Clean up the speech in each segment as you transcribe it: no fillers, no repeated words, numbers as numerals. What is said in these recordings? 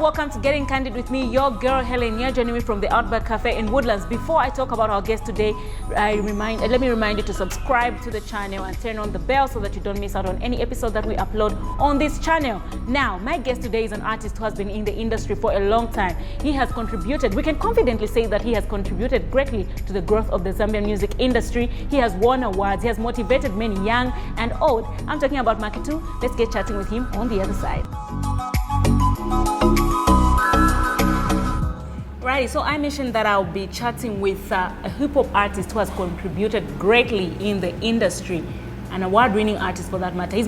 welcome to Getting Candid with me, your girl Hellen. You're joining me from the Outback Cafe in Woodlands. Before I talk about our guest today, let me remind you to subscribe to the channel and turn on the bell so that you don't miss out on any episode that we upload on this channel. Now, my guest today is an artist who has been in the industry for a long time. He has contributed, we can confidently say that he has contributed greatly to the growth of the Zambian music industry. He has won awards, he has motivated many young and old. I'm talking about Macky2. Let's get chatting with him on the other side. Right, so I mentioned that I'll be chatting with a hip-hop artist who has contributed greatly in the industry, an award-winning artist for that matter. He's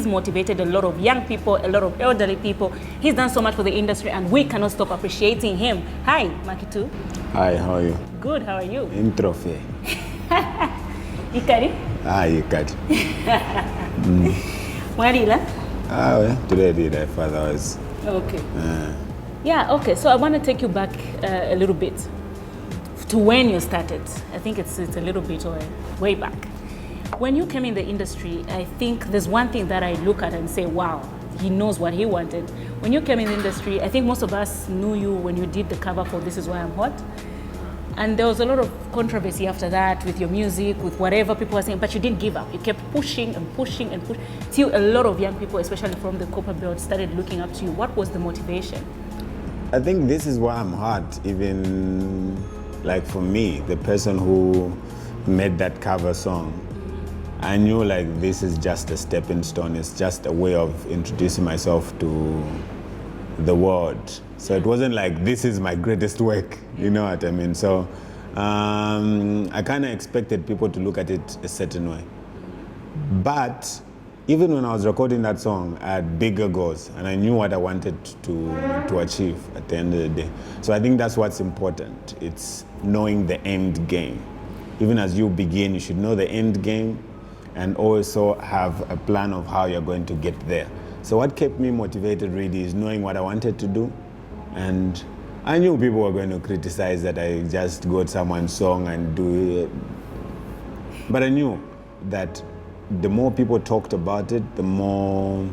motivated a lot of young people, a lot of elderly people. He's done so much for the industry and we cannot stop appreciating him. Hi, Macky2. Hi, how are you? Good, how are you? Introphy. Ikari? Ikari. Marila? Well, today did I father was. Okay. Yeah, okay, so I want to take you back a little bit to when you started. I think it's a little bit way back. When you came in the industry, I think there's one thing that I look at and say, wow, he knows what he wanted. When you came in the industry, I think most of us knew you when you did the cover for This Is Why I'm Hot. And there was a lot of controversy after that with your music, with whatever people were saying, but you didn't give up. You kept pushing and pushing and pushing till a lot of young people, especially from the corporate world, started looking up to you. What was the motivation? I think This Is Why I'm Hot, even like for me, the person who made that cover song, I knew like this is just a stepping stone. It's just a way of introducing myself to the world. So it wasn't like this is my greatest work, you know what I mean? So I kind of expected people to look at it a certain way. But even when I was recording that song, I had bigger goals and I knew what I wanted to achieve at the end of the day. So I think that's what's important. It's knowing the end game. Even as you begin, you should know the end game and also have a plan of how you're going to get there. So what kept me motivated really is knowing what I wanted to do. And I knew people were going to criticize that I just got someone's song and do it. But I knew that the more people talked about it, the more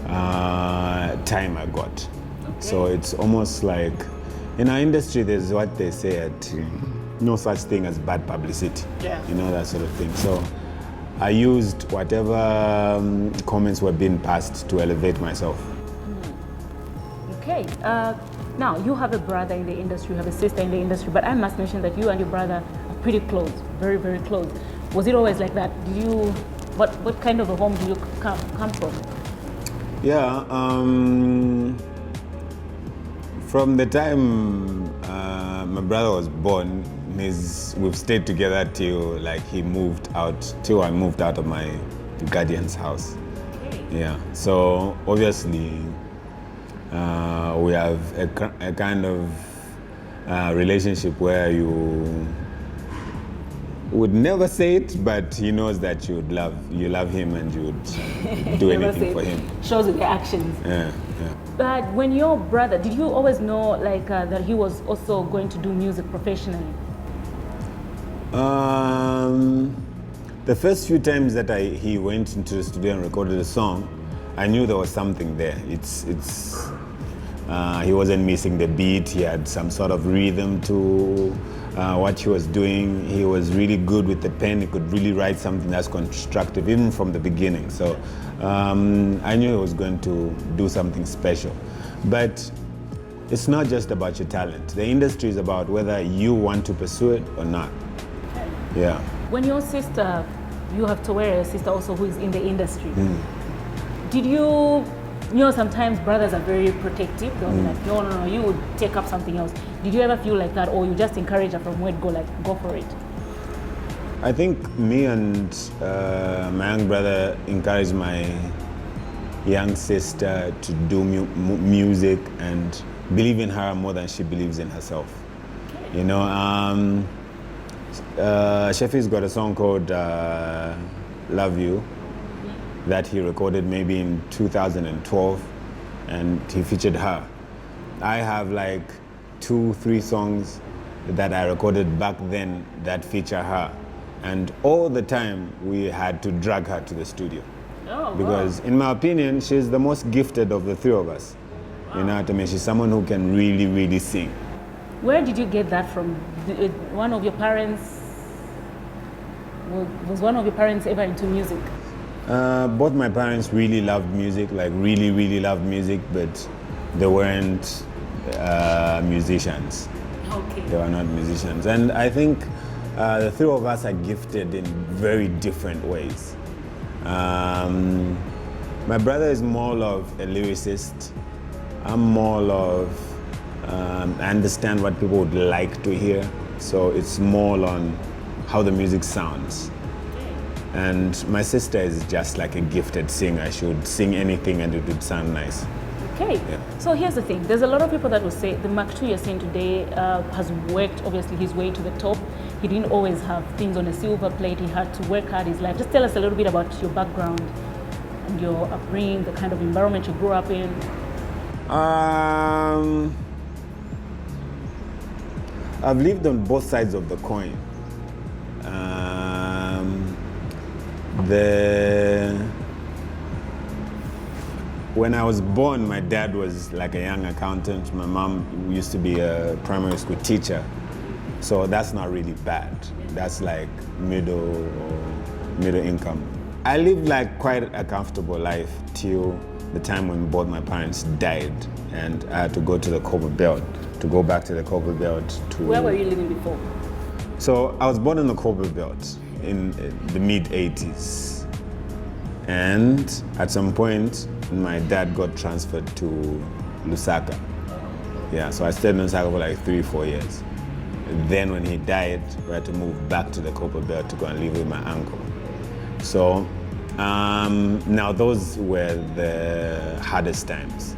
time I got. Okay. So it's almost like, in our industry, there's what they say at no such thing as bad publicity. Yeah. You know, that sort of thing. So I used whatever comments were being passed to elevate myself. Okay. Now, you have a brother in the industry, you have a sister in the industry, but I must mention that you and your brother are pretty close, very, very close. Was it always like that? What kind of a home do you come from? Yeah, from the time my brother was born, we've stayed together till like till I moved out of my guardian's house. Okay. Yeah, so obviously we have a kind of relationship where you would never say it, but he knows that you love him and you would do anything for him. Shows with the actions. Yeah. But when your brother, did you always know like that he was also going to do music professionally? The first few times that he went into the studio and recorded a song, I knew there was something there. He wasn't missing the beat. He had some sort of rhythm to what he was doing. He was really good with the pen. He could really write something that's constructive, even from the beginning. So I knew he was going to do something special. But it's not just about your talent. The industry is about whether you want to pursue it or not. Yeah. When your sister, you have to wear a sister also who is in the industry. Did you sometimes brothers are very protective. They'll be like, no, you would take up something else. Did you ever feel like that, or you just encourage her from where to go, like, go for it? I think me and my young brother encouraged my young sister to do music and believe in her more than she believes in herself. Okay. You know, Sheffy's got a song called Love You that he recorded maybe in 2012, and he featured her. I have like 2-3 songs that I recorded back then that feature her, and all the time we had to drag her to the studio. Oh, because in my opinion, she's the most gifted of the three of us. You know what I mean? She's someone who can really, really sing. Where did you get that from? One of your parents, was one of your parents ever into music? Both my parents really loved music, like really, really loved music, but they weren't musicians. Okay. They were not musicians. And I think the three of us are gifted in very different ways. My brother is more of a lyricist. I'm more of, I understand what people would like to hear. So it's more on how the music sounds. And my sister is just like a gifted singer. She would sing anything and it would sound nice. Okay, yeah. So here's the thing. There's a lot of people that will say the Macky2 you're seeing today has worked, obviously, his way to the top. He didn't always have things on a silver plate. He had to work hard his life. Just tell us a little bit about your background and your upbringing, the kind of environment you grew up in. I've lived on both sides of the coin. When I was born, my dad was like a young accountant. My mom used to be a primary school teacher. So that's not really bad. That's like middle income. I lived like quite a comfortable life till the time when both my parents died, and I had to go to the Copper Belt, to go back to the Copper Belt. Where were you living before? So I was born in the Copper Belt in the mid-80s. And at some point, my dad got transferred to Lusaka. Yeah, so I stayed in Lusaka for like 3-4 years. Then when he died, we had to move back to the Copper Belt to go and live with my uncle. So now those were the hardest times.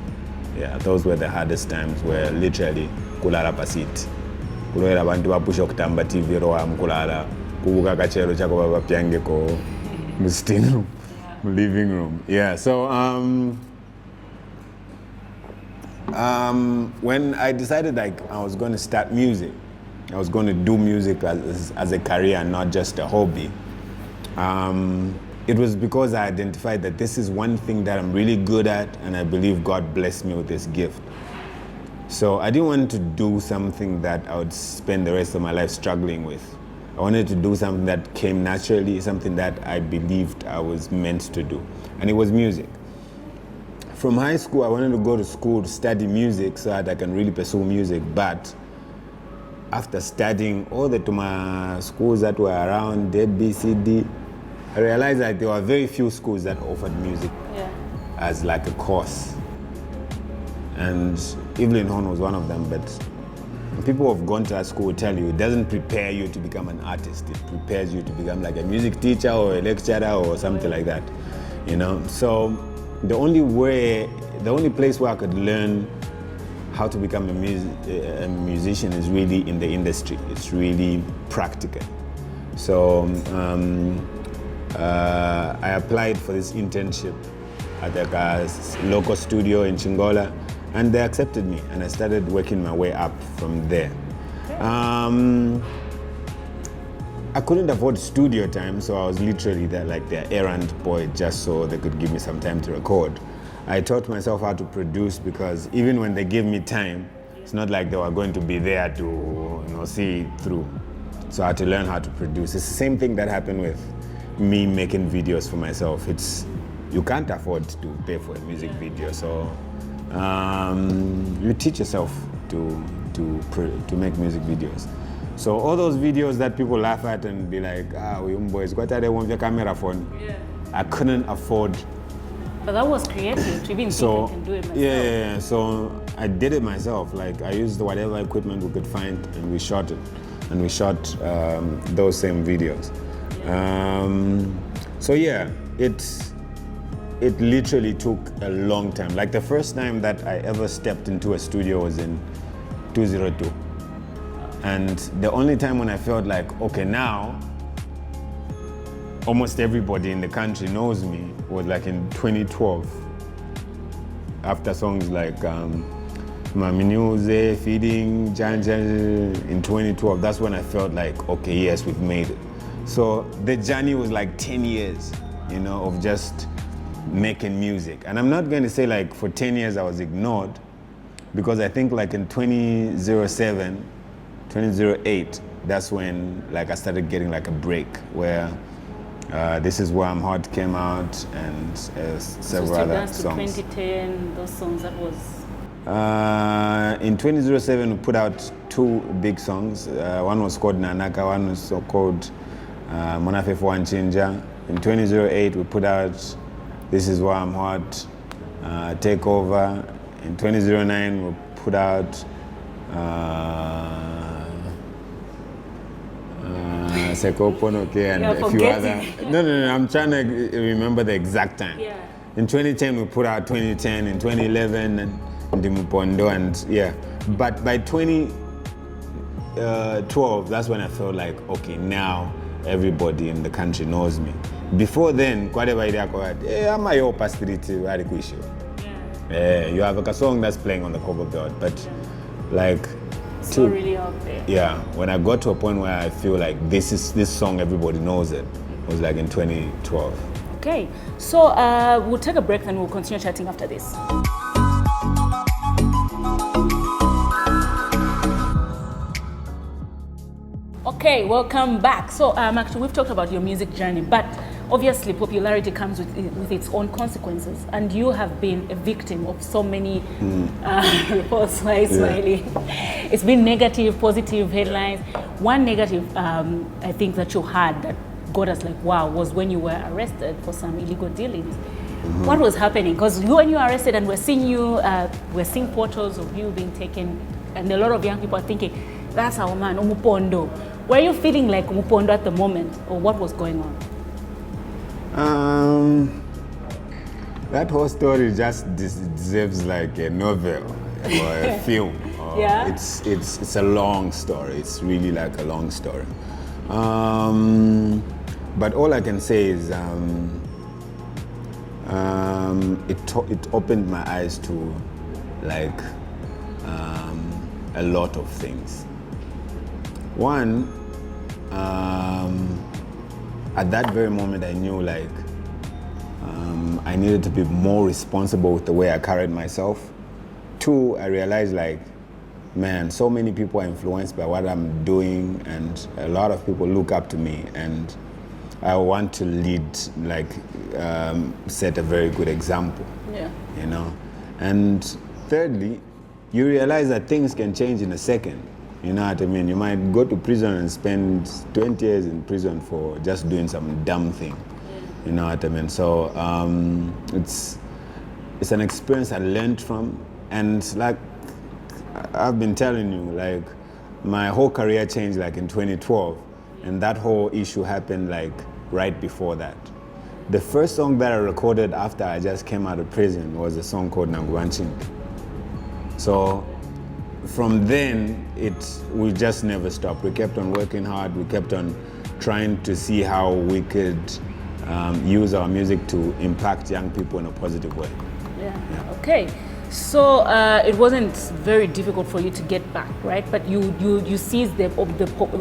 Yeah, those were the hardest times, where literally kulala pasiti. Kulala bantu bapusha kutamba TV roa mkulala. Kubuka kachero chako baba pyange ko sitting room, living room. Yeah, so when I decided like I was going to start music, I was going to do music as a career, not just a hobby. It was because I identified that this is one thing that I'm really good at, and I believe God blessed me with this gift. So I didn't want to do something that I would spend the rest of my life struggling with. I wanted to do something that came naturally, something that I believed I was meant to do, and it was music. From high school, I wanted to go to school to study music so that I can really pursue music, but after studying all the Tuma schools that were around, A, B, C, D, I realized that there were very few schools that offered music as like a course. And Evelyn Horn was one of them, but people who have gone to that school will tell you it doesn't prepare you to become an artist. It prepares you to become like a music teacher or a lecturer or something like that, you know? So the only place where I could learn how to become a musician is really in the industry. It's really practical. So I applied for this internship at a local studio in Chingola, and they accepted me, and I started working my way up from there. I couldn't afford studio time, so I was literally there like their errand boy just so they could give me some time to record. I taught myself how to produce, because even when they gave me time, it's not like they were going to be there to see it through. So I had to learn how to produce. It's the same thing that happened with me making videos for myself. You can't afford to pay for a music video, so you teach yourself to make music videos. So all those videos that people laugh at and be like, we boys, what are they want your camera phone? Yeah. I couldn't afford. But that was creative to even think I can do it myself. Yeah, so I did it myself. Like I used whatever equipment we could find, and we shot it. And we shot those same videos. So yeah, it literally took a long time. Like the first time that I ever stepped into a studio was in 2002. And the only time when I felt like, okay, now almost everybody in the country knows me was like in 2012. After songs like Mami News, Feeding, Jan in 2012, that's when I felt like, okay, yes, we've made it. So the journey was like 10 years, of just making music. And I'm not going to say like for 10 years I was ignored, because I think like in 2007, 2008, that's when like I started getting like a break where This Is Where I'm Hot came out and several other songs. 2010, those songs, that was... In 2007, we put out 2 big songs. One was called Nanaka, one was called Monafefo Wanchinja. In 2008, we put out This Is Why I'm Hot, Take Over. In 2009, we put out Sekoponoke and a few other. No, I'm trying to remember the exact time. Yeah. In 2010, we put out 2010. In 2011, and Ndimupondo, and yeah. But by 2012, that's when I felt like, okay, now everybody in the country knows me. Before then, I'm a yo pastority, you have a song that's playing on the cover board, but like, it's not really out there. Yeah, when I got to a point where I feel like this song, everybody knows it, was like in 2012. Okay, so we'll take a break and we'll continue chatting after this. Okay, welcome back. So, actually, we've talked about your music journey, but obviously popularity comes with its own consequences, and you have been a victim of so many reports. Smiley. It's been negative, positive headlines. One negative, I think, that you had that got us like, wow, was when you were arrested for some illegal dealings. Mm-hmm. What was happening? Because when you were arrested and we're seeing photos of you being taken, and a lot of young people are thinking, that's our man, Umupondo. Were you feeling like Umupondo at the moment, or what was going on? That whole story just deserves like a novel or a film. Yeah. It's a long story. It's really like a long story. But all I can say is it opened my eyes to like a lot of things. One, at that very moment I knew like I needed to be more responsible with the way I carried myself. Two, I realized like, man, so many people are influenced by what I'm doing, and a lot of people look up to me, and I want to lead, like set a very good example. Yeah. You know? And thirdly, you realize that things can change in a second. You know what I mean? You might go to prison and spend 20 years in prison for just doing some dumb thing. You know what I mean? So it's an experience I learned from, and like I've been telling you, like my whole career changed like in 2012, and that whole issue happened like right before that. The first song that I recorded after I just came out of prison was a song called Nanguanchin. So from then, we just never stopped. We kept on working hard. We kept on trying to see how we could use our music to impact young people in a positive way. Yeah. Okay. So it wasn't very difficult for you to get back, right? But you seized the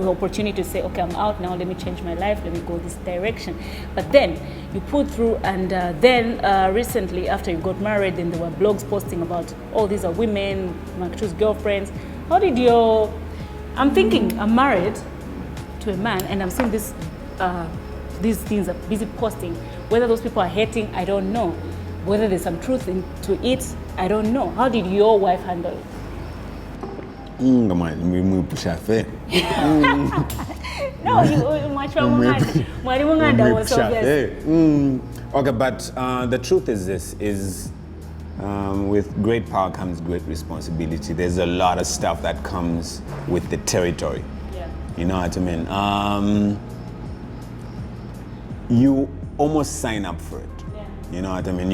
opportunity to say, okay, I'm out now, let me change my life, let me go this direction. But then you pulled through, and then recently, after you got married, then there were blogs posting about, oh, these are women, Macky2's girlfriends. How did I'm thinking, I'm married to a man, and I'm seeing these things are busy posting. Whether those people are hating, I don't know. Whether there's some truth to it, I don't know. How did your wife handle it? No, was obvious. Okay, but the truth is this, with great power comes great responsibility. There's a lot of stuff that comes with the territory. Yeah. You know what I mean? You almost sign up for it. You know what I mean?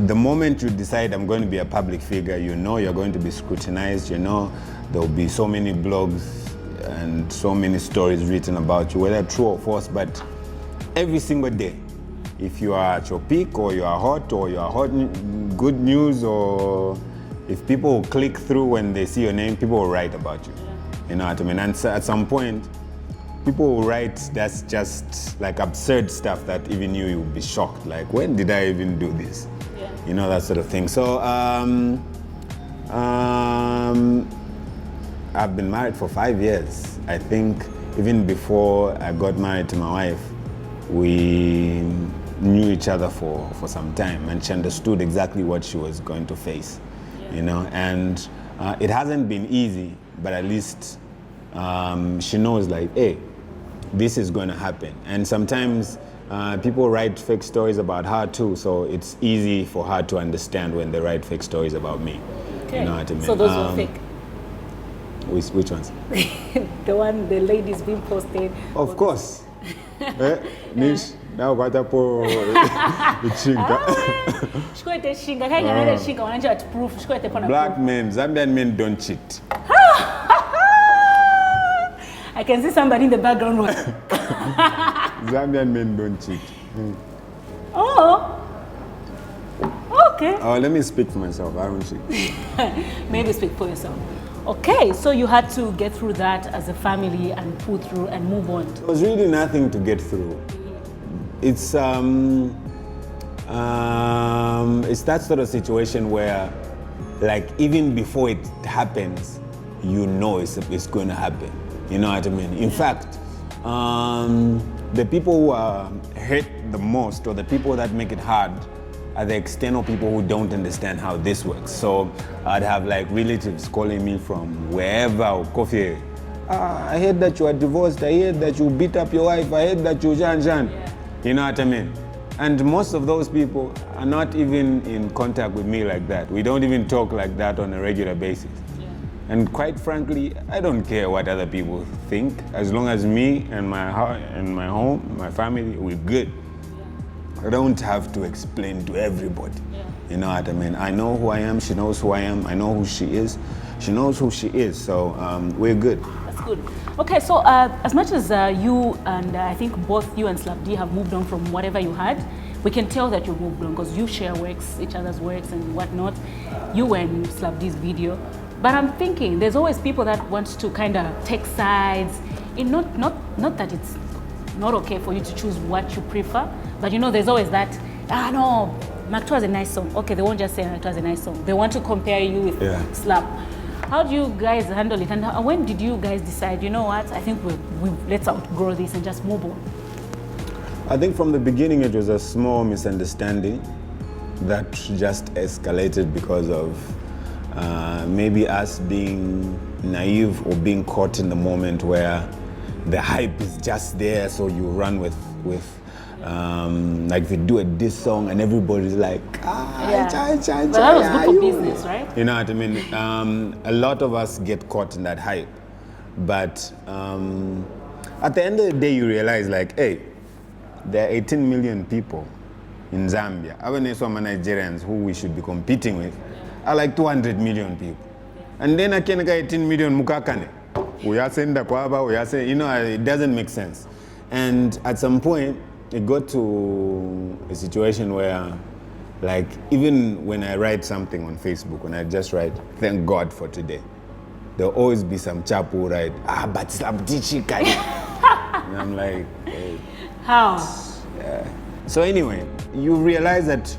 The moment you decide I'm going to be a public figure, you know you're going to be scrutinized, you know there'll be so many blogs and so many stories written about you, whether true or false, but every single day, if you are at your peak, or you are hot, or you are hot, good news, or if people click through when they see your name, people will write about you. You know what I mean? And so at some point, people will write that's just like absurd stuff that even you'll be shocked. Like, when did I even do this? Yeah. You know, that sort of thing. So I've been married for 5 years. I think even before I got married to my wife, we knew each other for some time, and she understood exactly what she was going to face, you know. And it hasn't been easy, but at least she knows, like, hey, this is going to happen. And sometimes people write fake stories about her too, so it's easy for her to understand when they write fake stories about me. Okay. You know what I mean? So those were fake? Which ones? The ladies being posted. Of course. Nish, now what up the chinga. Black men, Zambian men don't cheat. I can see somebody in the background. Zambian men don't cheat. Oh. Okay. Oh, let me speak for myself. I don't cheat. Maybe speak for yourself. Okay, so you had to get through that as a family and pull through and move on. There was really nothing to get through. It's that sort of situation where, like, even before it happens, you know it's going to happen. You know what I mean? In fact, the people who are hurt the most, or the people that make it hard, are the external people who don't understand how this works. So I'd have like relatives calling me from wherever, or coffee. I heard that you are divorced. I heard that you beat up your wife. I heard that you jan. Yeah. You know what I mean? And most of those people are not even in contact with me like that. We don't even talk like that on a regular basis. Yeah. And quite frankly, I don't care what other people think. As long as me and my heart and my home, my family, we're good. I don't have to explain to everybody. Yeah. You know what I mean? I know who I am, she knows who I am, I know who she is, she knows who she is, so we're good. That's good. Okay, so as much as you and I think both you and Slap D have moved on from whatever you had, we can tell that you've moved on because you share works, each other's works and whatnot. You were in Slap D's video. But I'm thinking there's always people that want to kind of take sides. Not that it's not okay for you to choose what you prefer, but you know, there's always that, no, Mack2 has a nice song. Okay, they won't just say Mack2 has a nice song. They want to compare you with Slap. How do you guys handle it? And when did you guys decide, you know what, I think let's outgrow this and just move on? I think from the beginning it was a small misunderstanding that just escalated because of maybe us being naive or being caught in the moment where the hype is just there, so you run with like if you do a diss song and everybody's like, But that was good for business, right? You know what I mean? A lot of us get caught in that hype, but at the end of the day, you realize, like, hey, there are 18 million people in Zambia. Even some Nigerians who we should be competing with are like 200 million people, and then I can get 18 million mukakane. We are saying the kwaba, we are saying, you know, it doesn't make sense. And at some point, it got to a situation where, like, even when I write something on Facebook, when I just write, thank God for today, there'll always be some chap who write, but Slapdichika. And I'm like, hey. How? Yeah. So anyway, you realize that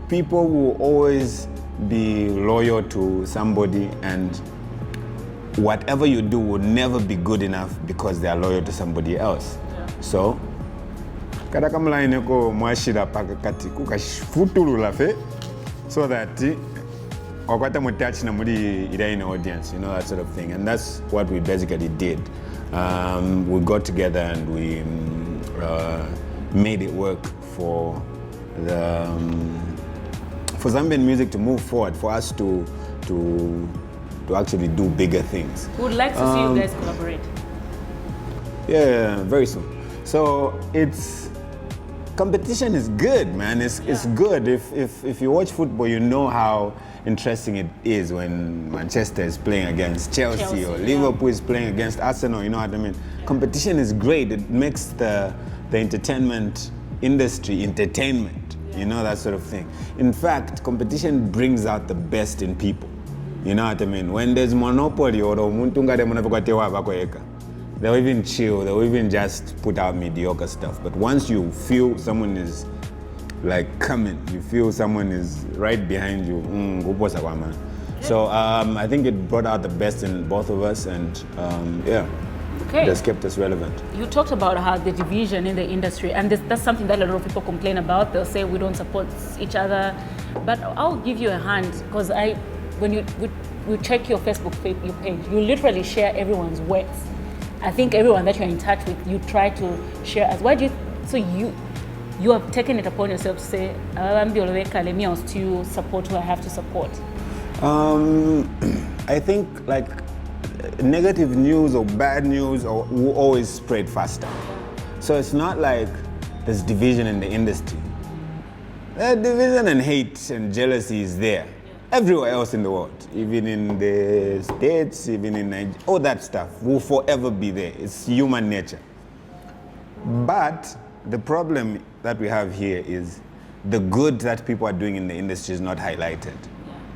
people will always be loyal to somebody, and whatever you do will never be good enough because they are loyal to somebody else. Yeah. So, kada kamulaine ko mwashira pakakati kukashifutulula fe, so that wakwata mutachi na muri iraine audience, you know, that sort of thing. And that's what we basically did. We got together and we made it work for Zambian music to move forward, for us to actually do bigger things. We would like to see you guys collaborate. Yeah, very soon. So competition is good, man. It's good. If you watch football, you know how interesting it is when Manchester is playing against Chelsea or Liverpool is playing against Arsenal. You know what I mean? Yeah. Competition is great. It makes the entertainment industry entertainment. Yeah. You know, that sort of thing. In fact, competition brings out the best in people. You know what I mean? When there's monopoly or they'll even chill, they'll even just put out mediocre stuff. But once you feel someone is like coming, you feel someone is right behind you, So I think it brought out the best in both of us, and yeah, Okay. it has kept us relevant. You talked about how the division in the industry, and that's something that a lot of people complain about. They'll say we don't support each other, but I'll give you a hand, because when you check your Facebook page, you literally share everyone's works. I think everyone that you're in touch with, you try to share as. Why do you? So you have taken it upon yourself to say, let me to support who I have to support. I think like negative news or bad news will always spread faster. So it's not like there's division in the industry. Division and hate and jealousy is there everywhere else in the world, even in the States, even in Nigeria. All that stuff will forever be there. It's human nature. But the problem that we have here is the good that people are doing in the industry is not highlighted.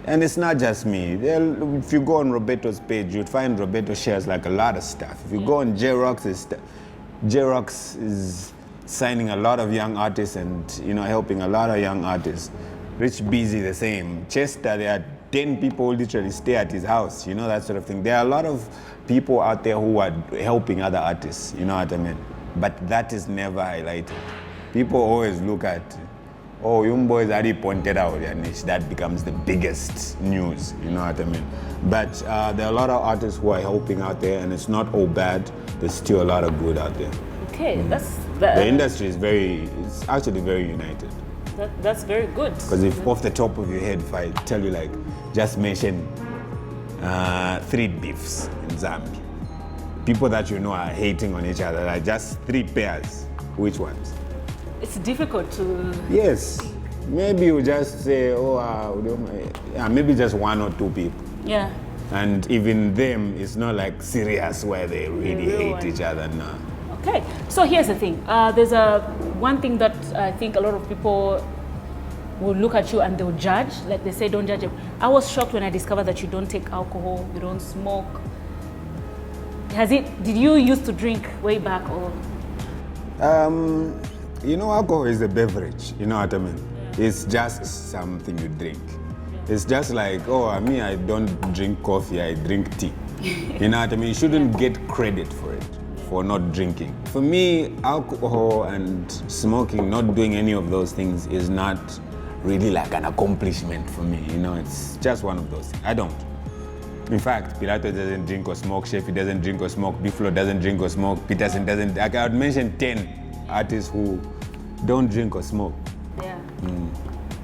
And it's not just me. If you go on Roberto's page, you'd find Roberto shares like a lot of stuff. If you go on J-Rox is signing a lot of young artists and helping a lot of young artists. Rich Busy the same. Chester, there are 10 people who literally stay at his house, that sort of thing. There are a lot of people out there who are helping other artists, you know what I mean? But that is never highlighted. People always look at, young boys already pointed out, and that becomes the biggest news, you know what I mean? But there are a lot of artists who are helping out there, and it's not all bad. There's still a lot of good out there. Okay, the industry is it's actually very united. That's very good. Because if off the top of your head, if I tell you just mention 3 beefs in Zambia, people that are hating on each other, like just 3 pairs, which ones? It's difficult to... Yes, maybe you just say, maybe just 1 or 2 people. Yeah. And even them, it's not like serious where they really hate each other now. Okay, so here's the thing. There's one thing that I think a lot of people will look at you and they'll judge. Like they say, don't judge him. I was shocked when I discovered that you don't take alcohol, you don't smoke. Did you used to drink way back or? Alcohol is a beverage, you know what I mean? Yeah. It's just something you drink. Yeah. It's just like, I don't drink coffee, I drink tea. You know what I mean? You shouldn't get credit for it, for not drinking. For me, alcohol and smoking, not doing any of those things is not really like an accomplishment for me. It's just one of those things. I don't. In fact, Pilato doesn't drink or smoke, Shefi doesn't drink or smoke, Biflo doesn't drink or smoke, Peterson doesn't. I would mention 10 artists who don't drink or smoke. Yeah.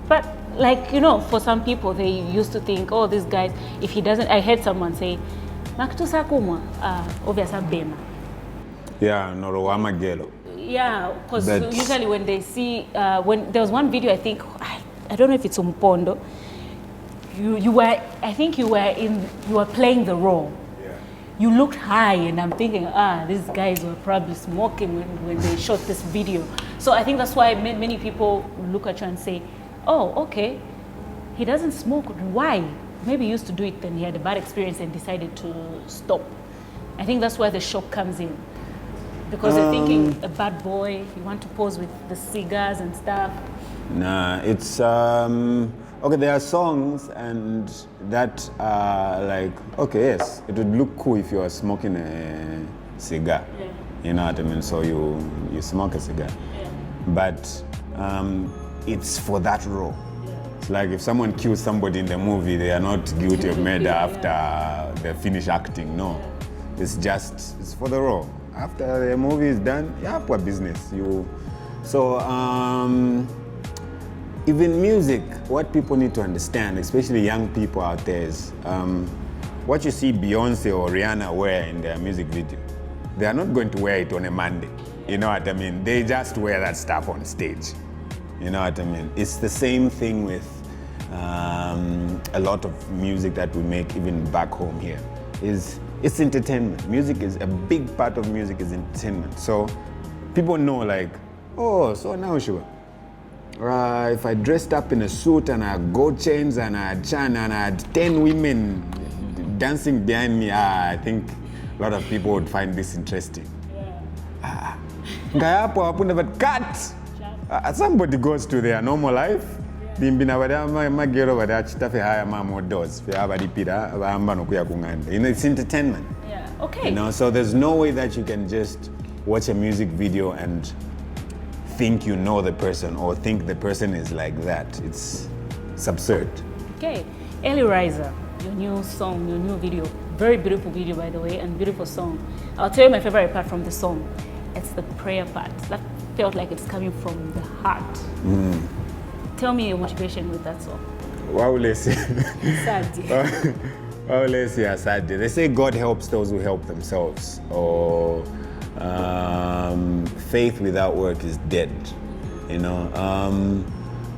But for some people, they used to think, this guy, if he doesn't, I heard someone say, Macky2 kumwa, obviously bema. Yeah, Norowama Gelo. Yeah, because usually when they see, when there was one video, I think, I don't know if it's Umpondo, you were playing the role. Yeah. You looked high, and I'm thinking, these guys were probably smoking when they shot this video. So I think that's why many people look at you and say, okay, he doesn't smoke. Why? Maybe he used to do it, then he had a bad experience and decided to stop. I think that's where the shock comes in. Because they're thinking, a bad boy, you want to pose with the cigars and stuff. Nah, it's, okay, there are songs and that are yes, it would look cool if you are smoking a cigar. Yeah. You know what I mean? So you smoke a cigar. Yeah. But it's for that role. Yeah. It's like if someone kills somebody in the movie, they are not guilty of murder after they finish acting. No, it's for the role. After the movie is done, you have what business. Even music, what people need to understand, especially young people out there, is what you see Beyonce or Rihanna wear in their music video. They are not going to wear it on a Monday. You know what I mean? They just wear that stuff on stage. You know what I mean? It's the same thing with a lot of music that we make even back home here. It's entertainment. A big part of music is entertainment. So people know so now sure. If I dressed up in a suit and I had gold chains and I had 10 women dancing behind me, I think a lot of people would find this interesting. But cut! Somebody goes to their normal life. bimbina bada magero bada chitafe haya models fe abalipira abamba nokuya kunganda. It's entertainment. Yeah. Okay. So there's no way that you can just watch a music video and think you know the person or think the person is like that. It's absurd. Okay. Early Riser, your new song, your new video. Very beautiful video, by the way, and beautiful song. I'll tell you my favorite part from the song. It's the prayer part. That felt like it's coming from the heart. Tell me your motivation with that song. Wow, let's see. Sad. Wow, let's see. Sad. They say God helps those who help themselves, or faith without work is dead.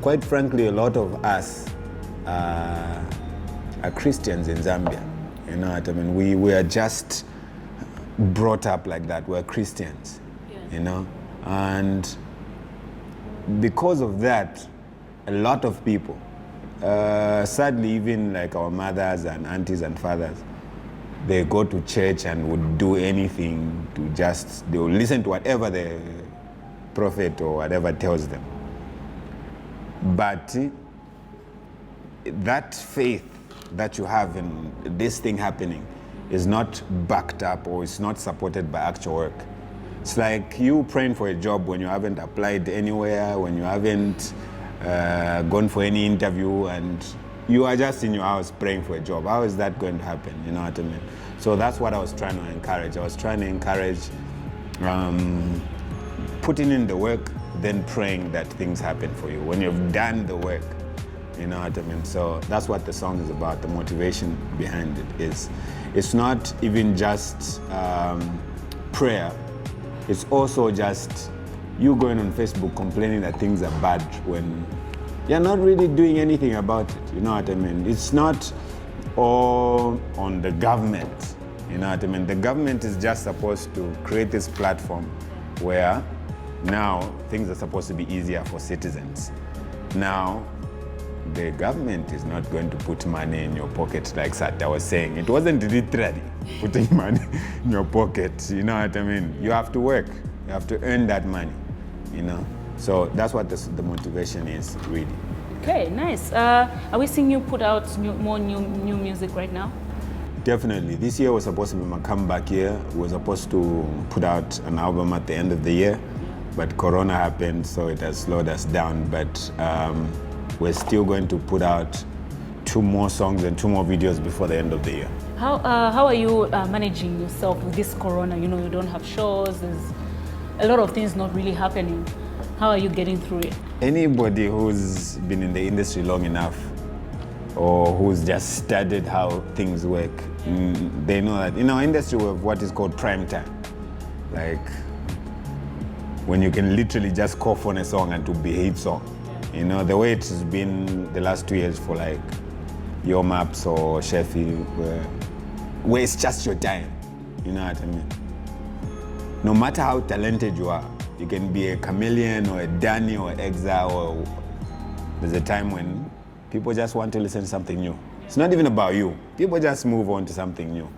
Quite frankly, a lot of us are Christians in Zambia. You know what I mean? We are just brought up like that. We're Christians, and because of that, a lot of people, sadly, even like our mothers and aunties and fathers, they go to church and would do anything they will listen to whatever the prophet or whatever tells them. But that faith that you have in this thing happening is not backed up or it's not supported by actual work. It's like you praying for a job when you haven't applied anywhere, when you haven't gone for any interview, and you are just in your house praying for a job. How is that going to happen? You know what I mean? So that's what I was trying to encourage. I was trying to encourage putting in the work, then praying that things happen for you. When you've done the work, you know what I mean? So that's what the song is about. The motivation behind it is, it's not even just prayer. It's also just you going on Facebook complaining that things are bad when you're not really doing anything about it. You know what I mean? It's not all on the government. You know what I mean? The government is just supposed to create this platform where now things are supposed to be easier for citizens. Now, the government is not going to put money in your pocket like Sata was saying. It wasn't literally putting money in your pocket, you know what I mean? You have to work, you have to earn that money, So that's what the motivation is, really. Okay, nice. Are we seeing you put out more new music right now? Definitely. This year was supposed to be my comeback year. We were supposed to put out an album at the end of the year, but Corona happened, so it has slowed us down. But we're still going to put out 2 more songs and 2 more videos before the end of the year. How are you managing yourself with this Corona? You don't have shows, there's a lot of things not really happening. How are you getting through it? Anybody who's been in the industry long enough or who's just studied how things work, they know that in our industry we have what is called prime time. Like when you can literally just cough on a song and to be a hit song. The way it has been the last 2 years for like Your Maps or Sheffield, where it's just your time. You know what I mean? No matter how talented you are, you can be a chameleon or a Danny or Exa, or there's a time when people just want to listen to something new. It's not even about you. People just move on to something new.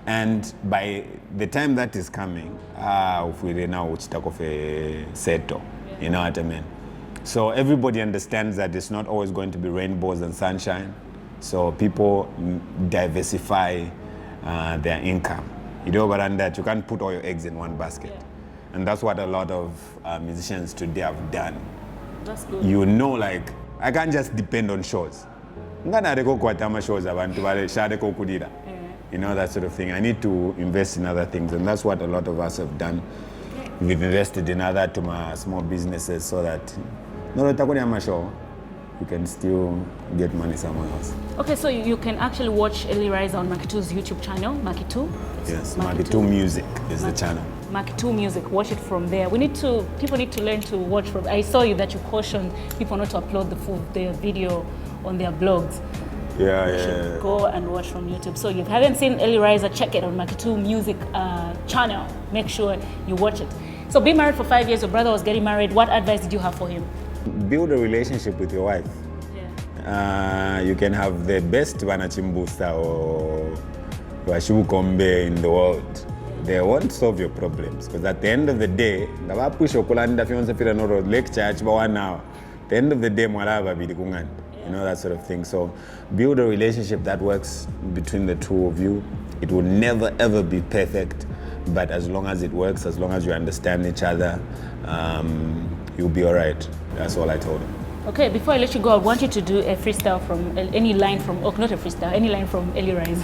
And by the time that is coming, if we now a seto, you know what I mean? So everybody understands that it's not always going to be rainbows and sunshine. So people diversify their income. That you can't put all your eggs in one basket. Yeah. And that's what a lot of musicians today have done. That's good. Like, I can't just depend on shows. That sort of thing. I need to invest in other things, and that's what a lot of us have done. We've invested in other small businesses so that you can still get money somewhere else. Okay, so you can actually watch Early Rise on Macky2's YouTube channel, Macky2? Yes, Macky2 Music is the channel. Macky2 Music, watch it from there. People need to learn to watch from. I saw you that you cautioned people not to upload their video on their blogs. Yeah. Go and watch from YouTube. So if you haven't seen Early Riser, check it on Macky2 Music channel. Make sure you watch it. So being married for 5 years, your brother was getting married. What advice did you have for him? Build a relationship with your wife. Yeah. You can have the best Vanachimbusta or Washukombe in the world. They won't solve your problems because at the end of the day, lecture for 1 hour. At the end of the day, you know, that sort of thing. So build a relationship that works between the two of you. It will never ever be perfect, but as long as it works, as long as you understand each other, you'll be all right. That's all I told him. Okay, before I let you go, I want you to do a freestyle from any line from, oh, not a freestyle, any line from Ellie Rise.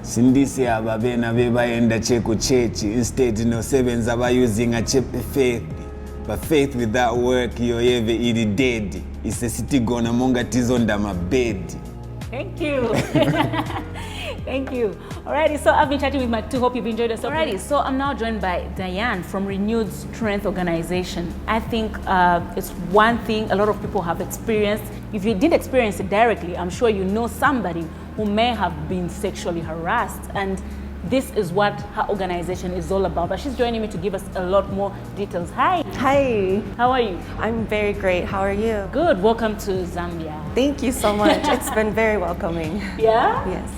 Sindisi ababena bebayenda cheko chechi instead no sevens aba using a cheap faith, but faith without work you're ever eat dead. It's a city gonna monga tizonda my bed. Thank you. Thank you. Alrighty, so I've been chatting with Macky2. Hope you've enjoyed yourself. Alrighty, so I'm now joined by Diane from Renewed Strength Organization. I think it's one thing a lot of people have experienced. If you didn't experience it directly, I'm sure you know somebody who may have been sexually harassed, and this is what her organization is all about. But she's joining me to give us a lot more details. Hi. Hi. How are you? I'm very great. How are you? Good. Welcome to Zambia. Thank you so much. It's been very welcoming. Yeah? Yes.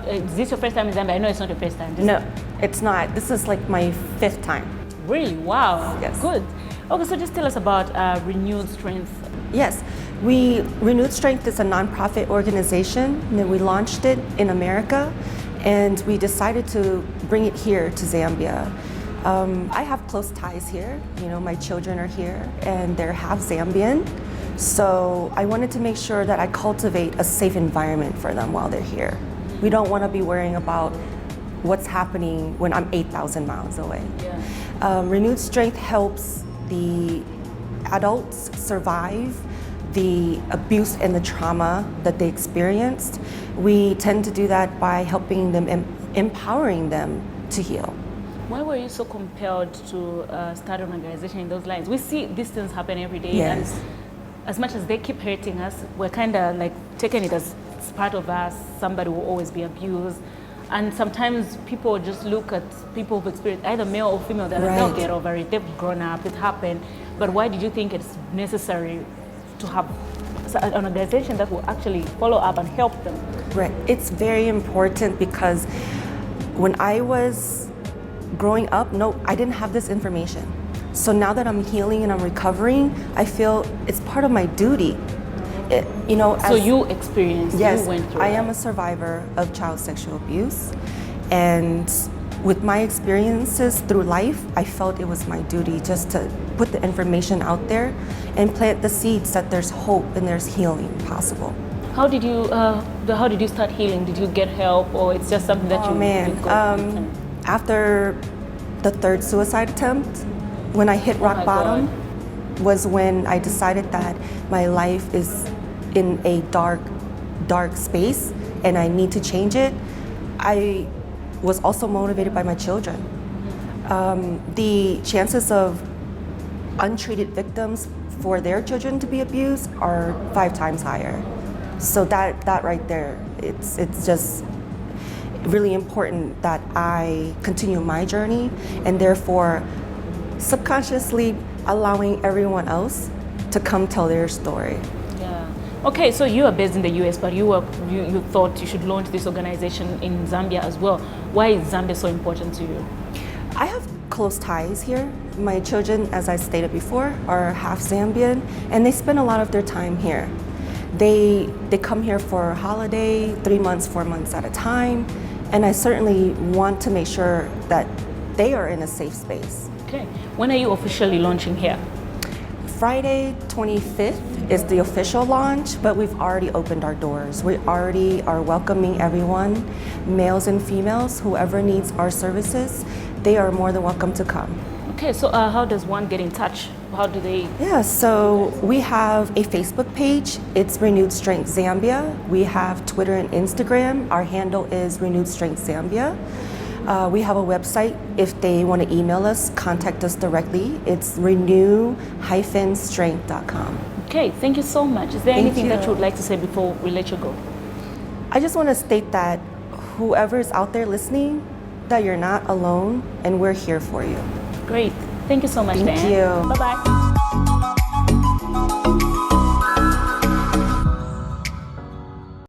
Is this your first time in Zambia? I know it's not your first time. No, it's not. This is like my 5th time. Really? Wow. Yes. Good. Okay, so just tell us about Renewed Strength. Yes. Renewed Strength is a nonprofit organization, and we launched it in America, and we decided to bring it here to Zambia. I have close ties here. You know, my children are here, and they're half Zambian. So I wanted to make sure that I cultivate a safe environment for them while they're here. We don't want to be worrying about what's happening when I'm 8,000 miles away. Yeah. Renewed Strength helps the adults survive the abuse and the trauma that they experienced. We tend to do that by helping them, empowering them to heal. Why were you so compelled to start an organization in those lines? We see these things happen every day. Yes. And as much as they keep hurting us, we're kind of like taking it as part of us. Somebody will always be abused. And sometimes people just look at people who've experienced either male or female, that Right. they'll get over it, they've grown up, it happened. But why did you think it's necessary to have an organization that will actually follow up and help them? Right. It's very important because when I was growing up, I didn't have this information. So now that I'm healing and I'm recovering, I feel it's part of my duty. So you experienced, yes, you went through I that. am a survivor of child sexual abuse, and with my experiences through life, I felt it was my duty just to put the information out there and plant the seeds that there's hope and there's healing possible. How did you start healing? Did you get help, or it's just something that you go after the 3rd suicide attempt, when I hit rock bottom, was when I decided that my life is in a dark space and I need to change it. I was also motivated by my children. The chances of untreated victims for their children to be abused are 5 times higher. So that right there, it's just really important that I continue my journey, and therefore subconsciously allowing everyone else to come tell their story. Yeah. Okay, so you are based in the US, but you thought you should launch this organization in Zambia as well. Why is Zambia so important to you? I have close ties here. My children, as I stated before, are half Zambian, and they spend a lot of their time here. They come here for a holiday, 3 months, 4 months at a time, and I certainly want to make sure that they are in a safe space. Okay. When are you officially launching here? Friday 25th is the official launch, but we've already opened our doors. We already are welcoming everyone, males and females, whoever needs our services, they are more than welcome to come. Okay, so how does one get in touch? How do they? Yeah, so we have a Facebook page. It's Renewed Strength Zambia. We have Twitter and Instagram. Our handle is Renewed Strength Zambia. We have a website. If they want to email us, contact us directly. It's renew-strength.com. Okay, thank you so much. Is there Thank anything that you. you would like to say before we let you go? I just want to state that whoever is out there listening, that you're not alone, and we're here for you. Great. Thank you so much, Thank Diane. you. Bye-bye.